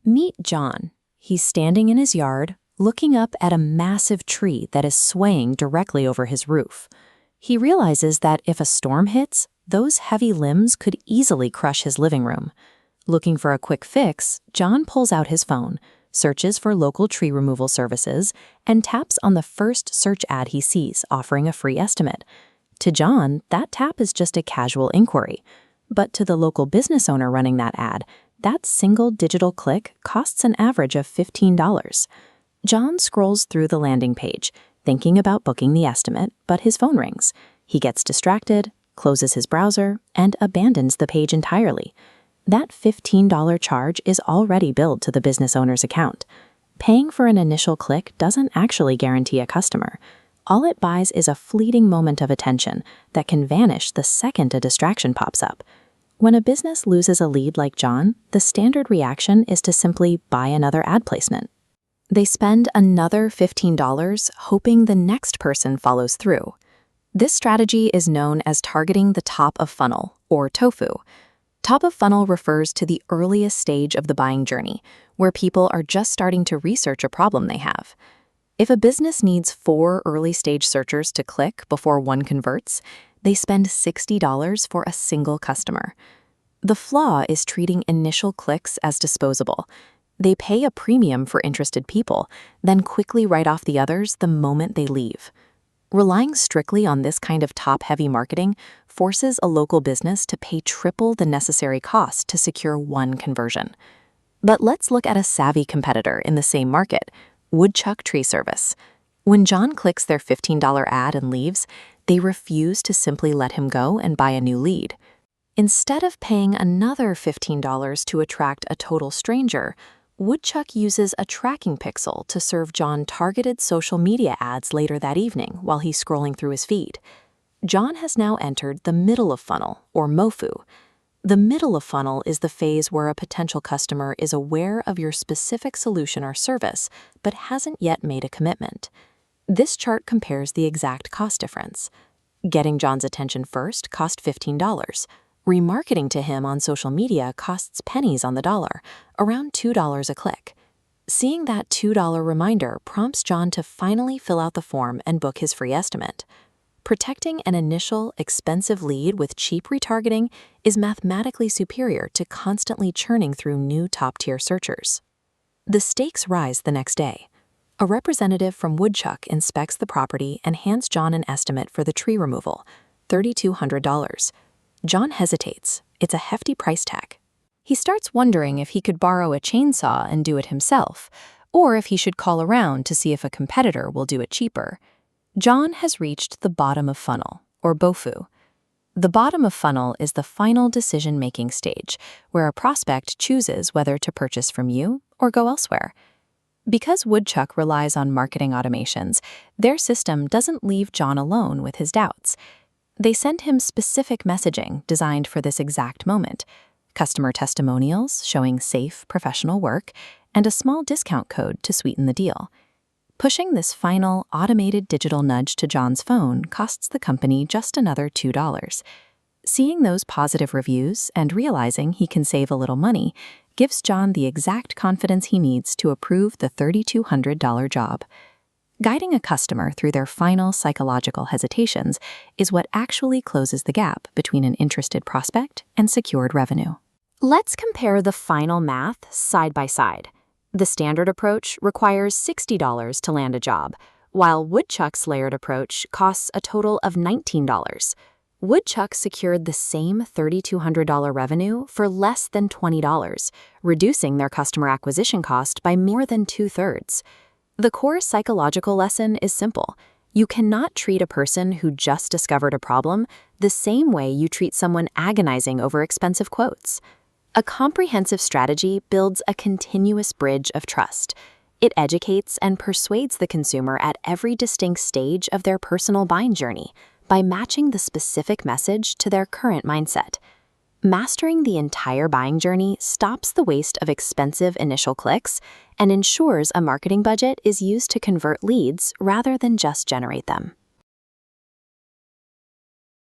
Meet John. He's standing in his yard, looking up at a massive tree that is swaying directly over his roof. He realizes that if a storm hits, those heavy limbs could easily crush his living room. Looking for a quick fix, John pulls out his phone, searches for local tree removal services, and taps on the first search ad he sees offering a free estimate. To John, that tap is just a casual inquiry. But to the local business owner running that ad, that single digital click costs an average of $15. John scrolls through the landing page, thinking about booking the estimate, but his phone rings. He gets distracted, closes his browser, and abandons the page entirely. That $15 charge is already billed to the business owner's account. Paying for an initial click doesn't actually guarantee a customer. All it buys is a fleeting moment of attention that can vanish the second a distraction pops up. When a business loses a lead like John, the standard reaction is to simply buy another ad placement. They spend another $15 hoping the next person follows through. This strategy is known as targeting the top of funnel, or TOFU. Top of funnel refers to the earliest stage of the buying journey, where people are just starting to research a problem they have. If a business needs 4 early-stage searchers to click before one converts, they spend $60 for a single customer. The flaw is treating initial clicks as disposable. They pay a premium for interested people, then quickly write off the others the moment they leave. Relying strictly on this kind of top-heavy marketing forces a local business to pay triple the necessary cost to secure one conversion. But let's look at a savvy competitor in the same market, Woodchuck Tree Service. When John clicks their $15 ad and leaves, they refuse to simply let him go and buy a new lead. Instead of paying another $15 to attract a total stranger, Woodchuck uses a tracking pixel to serve John targeted social media ads later that evening while he's scrolling through his feed. John has now entered the middle of funnel, or MOFU. The middle of funnel is the phase where a potential customer is aware of your specific solution or service, but hasn't yet made a commitment. This chart compares the exact cost difference. Getting John's attention first cost $15. Remarketing to him on social media costs pennies on the dollar, around $2 a click. Seeing that $2 reminder prompts John to finally fill out the form and book his free estimate. Protecting an initial, expensive lead with cheap retargeting is mathematically superior to constantly churning through new top-tier searchers. The stakes rise the next day. A representative from Woodchuck inspects the property and hands John an estimate for the tree removal, $3,200. John hesitates. It's a hefty price tag. He starts wondering if he could borrow a chainsaw and do it himself, or if he should call around to see if a competitor will do it cheaper. John has reached the bottom of funnel, or BOFU. The bottom of funnel is the final decision-making stage, where a prospect chooses whether to purchase from you or go elsewhere. Because Woodchuck relies on marketing automations, their system doesn't leave John alone with his doubts. They send him specific messaging designed for this exact moment, customer testimonials showing safe, professional work, and a small discount code to sweeten the deal. Pushing this final, automated digital nudge to John's phone costs the company just another $2. Seeing those positive reviews and realizing he can save a little money gives John the exact confidence he needs to approve the $3,200 job. Guiding a customer through their final psychological hesitations is what actually closes the gap between an interested prospect and secured revenue. Let's compare the final math side by side. The standard approach requires $60 to land a job, while Woodchuck's layered approach costs a total of $19. Woodchuck secured the same $3,200 revenue for less than $20, reducing their customer acquisition cost by more than 2/3. The core psychological lesson is simple. You cannot treat a person who just discovered a problem the same way you treat someone agonizing over expensive quotes. A comprehensive strategy builds a continuous bridge of trust. It educates and persuades the consumer at every distinct stage of their personal buying journey by matching the specific message to their current mindset. Mastering the entire buying journey stops the waste of expensive initial clicks and ensures a marketing budget is used to convert leads rather than just generate them.